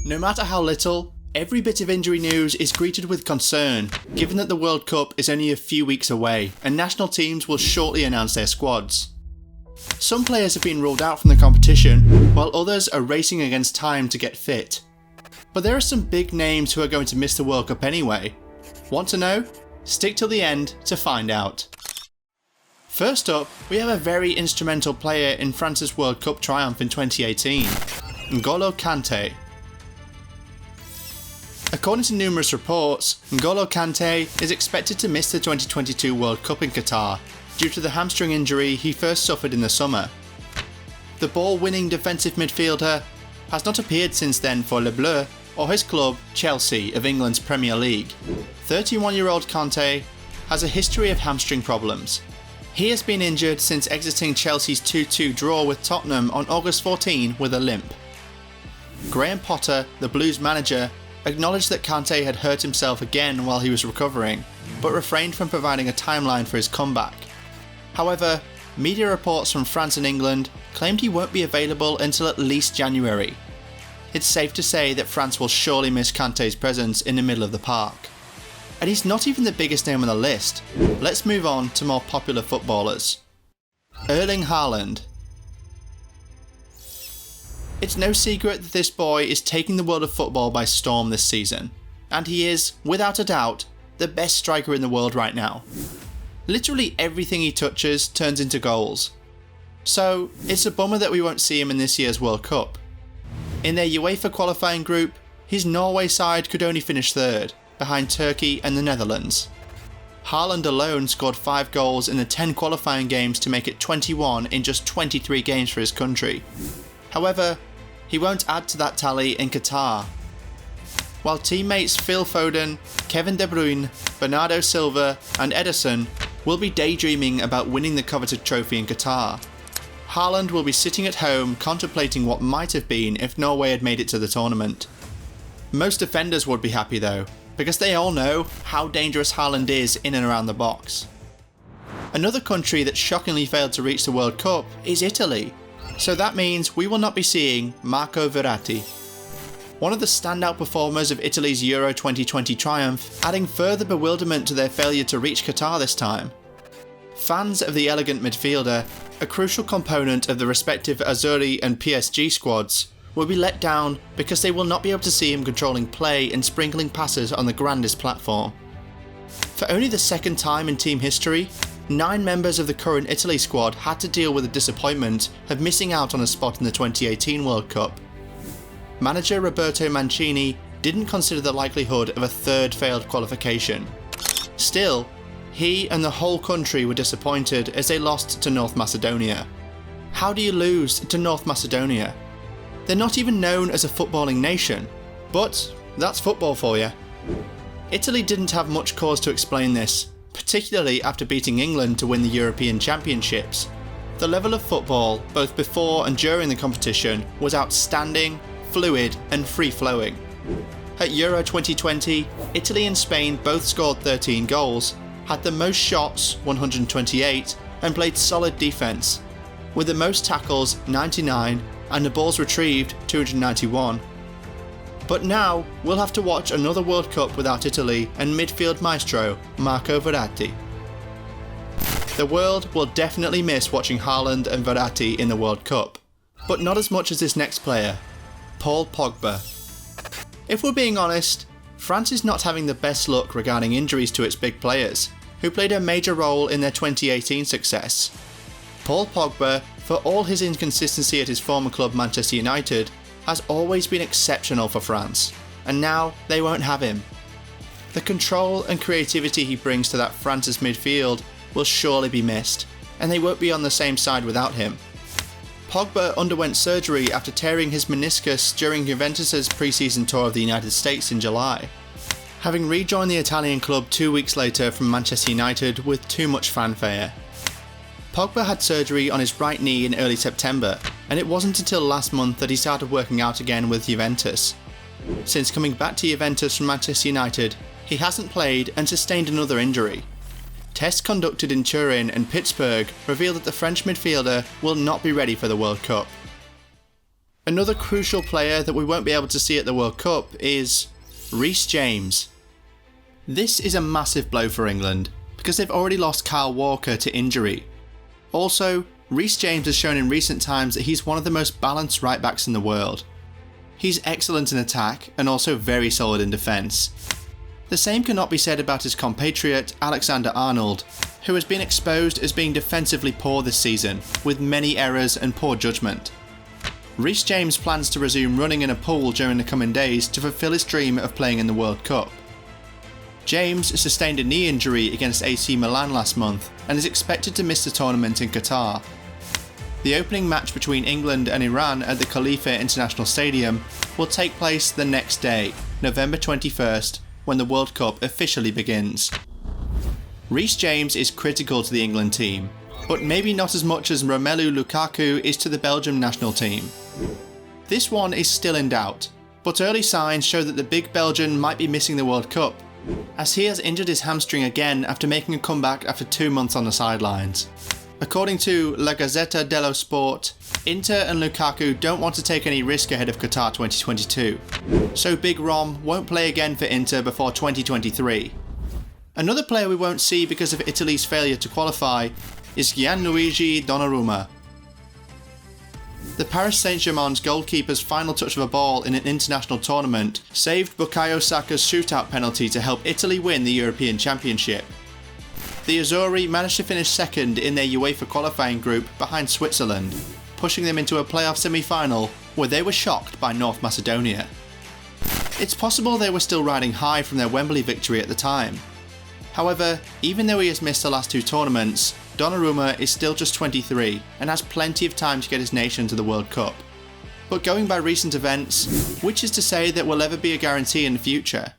No matter how little, every bit of injury news is greeted with concern, given that the World Cup is only a few weeks away and national teams will shortly announce their squads. Some players have been ruled out from the competition, while others are racing against time to get fit. But there are some big names who are going to miss the World Cup anyway. Want to know? Stick till the end to find out. First up, we have a very instrumental player in France's World Cup triumph in 2018, N'Golo Kante. According to numerous reports, N'Golo Kante is expected to miss the 2022 World Cup in Qatar due to the hamstring injury he first suffered in the summer. The ball-winning defensive midfielder has not appeared since then for Le Bleu or his club Chelsea of England's Premier League. 31-year-old Kante has a history of hamstring problems. He has been injured since exiting Chelsea's 2-2 draw with Tottenham on August 14 with a limp. Graham Potter, the Blues manager, acknowledged that Kante had hurt himself again while he was recovering, but refrained from providing a timeline for his comeback. However, media reports from France and England claimed he won't be available until at least January. It's safe to say that France will surely miss Kante's presence in the middle of the park. And he's not even the biggest name on the list. Let's move on to more popular footballers. Erling Haaland. It's no secret that this boy is taking the world of football by storm this season, and he is, without a doubt, the best striker in the world right now. Literally everything he touches turns into goals. So, it's a bummer that we won't see him in this year's World Cup. In their UEFA qualifying group, his Norway side could only finish third, behind Turkey and the Netherlands. Haaland alone scored 5 goals in the 10 qualifying games to make it 21 in just 23 games for his country. However, he won't add to that tally in Qatar. While teammates Phil Foden, Kevin De Bruyne, Bernardo Silva and Ederson will be daydreaming about winning the coveted trophy in Qatar, Haaland will be sitting at home contemplating what might have been if Norway had made it to the tournament. Most defenders would be happy though, because they all know how dangerous Haaland is in and around the box. Another country that shockingly failed to reach the World Cup is Italy, so that means we will not be seeing Marco Verratti. One of the standout performers of Italy's Euro 2020 triumph, adding further bewilderment to their failure to reach Qatar this time. Fans of the elegant midfielder, a crucial component of the respective Azzurri and PSG squads, will be let down because they will not be able to see him controlling play and sprinkling passes on the grandest platform. For only the second time in team history, 9 members of the current Italy squad had to deal with the disappointment of missing out on a spot in the 2018 World Cup. Manager Roberto Mancini didn't consider the likelihood of a third failed qualification. Still, he and the whole country were disappointed as they lost to North Macedonia. How do you lose to North Macedonia? They're not even known as a footballing nation, but that's football for you. Italy didn't have much cause to explain this, particularly after beating England to win the European Championships. The level of football, both before and during the competition, was outstanding, fluid and free-flowing. At Euro 2020, Italy and Spain both scored 13 goals, had the most shots, 128, and played solid defence, with the most tackles, 99, and the balls retrieved, 291. But now, we'll have to watch another World Cup without Italy and midfield maestro, Marco Verratti. The world will definitely miss watching Haaland and Verratti in the World Cup, but not as much as this next player, Paul Pogba. If we're being honest, France is not having the best luck regarding injuries to its big players, who played a major role in their 2018 success. Paul Pogba, for all his inconsistency at his former club Manchester United, has always been exceptional for France, and now they won't have him. The control and creativity he brings to that France's midfield will surely be missed, and they won't be on the same side without him. Pogba underwent surgery after tearing his meniscus during Juventus's pre-season tour of the United States in July, having rejoined the Italian club 2 weeks later from Manchester United with too much fanfare. Pogba had surgery on his right knee in early September, and it wasn't until last month that he started working out again with Juventus. Since coming back to Juventus from Manchester United, he hasn't played and sustained another injury. Tests conducted in Turin and Pittsburgh reveal that the French midfielder will not be ready for the World Cup. Another crucial player that we won't be able to see at the World Cup is Reece James. This is a massive blow for England, because they've already lost Kyle Walker to injury. Also, Reece James has shown in recent times that he's one of the most balanced right backs in the world. He's excellent in attack and also very solid in defence. The same cannot be said about his compatriot Alexander-Arnold, who has been exposed as being defensively poor this season, with many errors and poor judgment. Reece James plans to resume running in a pool during the coming days to fulfil his dream of playing in the World Cup. James sustained a knee injury against AC Milan last month and is expected to miss the tournament in Qatar. The opening match between England and Iran at the Khalifa International Stadium will take place the next day, November 21st, when the World Cup officially begins. Reece James is critical to the England team, but maybe not as much as Romelu Lukaku is to the Belgium national team. This one is still in doubt, but early signs show that the big Belgian might be missing the World Cup, as he has injured his hamstring again after making a comeback after 2 months on the sidelines. According to La Gazzetta dello Sport, Inter and Lukaku don't want to take any risk ahead of Qatar 2022, so Big Rom won't play again for Inter before 2023. Another player we won't see because of Italy's failure to qualify is Gianluigi Donnarumma. The Paris Saint-Germain's goalkeeper's final touch of a ball in an international tournament saved Bukayo Saka's shootout penalty to help Italy win the European Championship. The Azzurri managed to finish second in their UEFA qualifying group behind Switzerland, pushing them into a playoff semi-final where they were shocked by North Macedonia. It's possible they were still riding high from their Wembley victory at the time. However, even though he has missed the last 2 tournaments, Donnarumma is still just 23 and has plenty of time to get his nation to the World Cup. But going by recent events, which is to say that will ever be a guarantee in the future?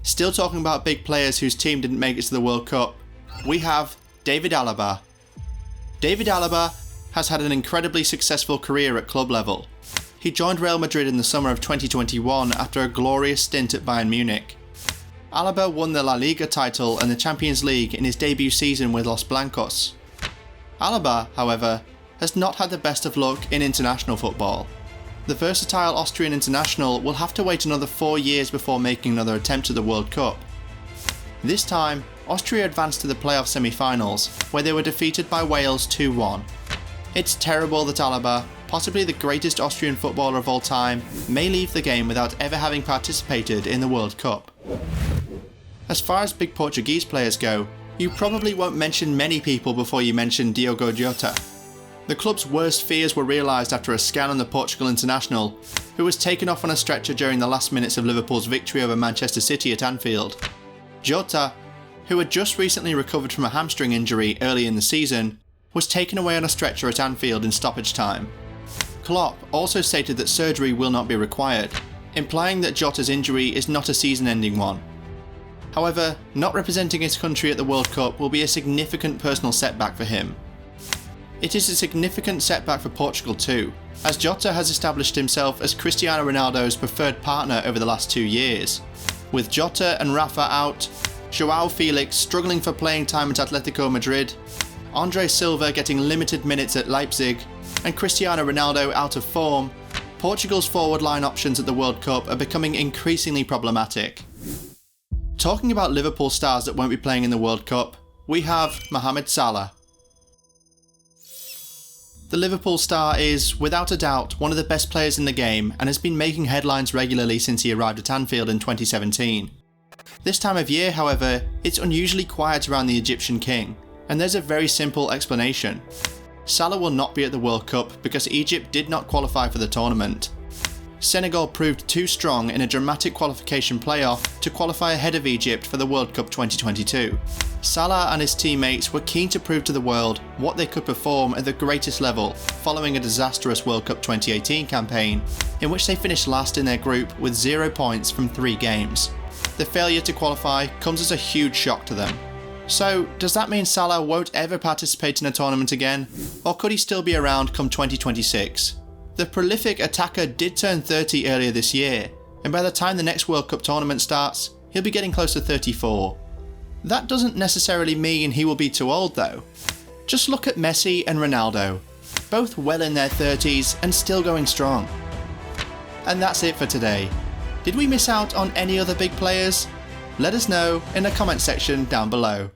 Still talking about big players whose team didn't make it to the World Cup, we have David Alaba. David Alaba has had an incredibly successful career at club level. He joined Real Madrid in the summer of 2021 after a glorious stint at Bayern Munich. Alaba won the La Liga title and the Champions League in his debut season with Los Blancos. Alaba, however, has not had the best of luck in international football. The versatile Austrian international will have to wait another 4 years before making another attempt at the World Cup. This time, Austria advanced to the playoff semi-finals, where they were defeated by Wales 2-1. It's terrible that Alaba, possibly the greatest Austrian footballer of all time, may leave the game without ever having participated in the World Cup. As far as big Portuguese players go, you probably won't mention many people before you mention Diogo Jota. The club's worst fears were realised after a scan on the Portugal international, who was taken off on a stretcher during the last minutes of Liverpool's victory over Manchester City at Anfield. Jota, who had just recently recovered from a hamstring injury early in the season, was taken away on a stretcher at Anfield in stoppage time. Klopp also stated that surgery will not be required, implying that Jota's injury is not a season-ending one. However, not representing his country at the World Cup will be a significant personal setback for him. It is a significant setback for Portugal too, as Jota has established himself as Cristiano Ronaldo's preferred partner over the last 2 years. With Jota and Rafa out, João Felix struggling for playing time at Atletico Madrid, Andre Silva getting limited minutes at Leipzig, and Cristiano Ronaldo out of form, Portugal's forward line options at the World Cup are becoming increasingly problematic. Talking about Liverpool stars that won't be playing in the World Cup, we have Mohamed Salah. The Liverpool star is, without a doubt, one of the best players in the game and has been making headlines regularly since he arrived at Anfield in 2017. This time of year, however, it's unusually quiet around the Egyptian king, and there's a very simple explanation. Salah will not be at the World Cup because Egypt did not qualify for the tournament. Senegal proved too strong in a dramatic qualification playoff to qualify ahead of Egypt for the World Cup 2022. Salah and his teammates were keen to prove to the world what they could perform at the greatest level following a disastrous World Cup 2018 campaign, in which they finished last in their group with 0 points from 3 games. The failure to qualify comes as a huge shock to them. So, does that mean Salah won't ever participate in a tournament again, or could he still be around come 2026? The prolific attacker did turn 30 earlier this year, and by the time the next World Cup tournament starts, he'll be getting close to 34. That doesn't necessarily mean he will be too old though. Just look at Messi and Ronaldo. both well in their 30s and still going strong. And that's it for today. Did we miss out on any other big players? Let us know in the comment section down below.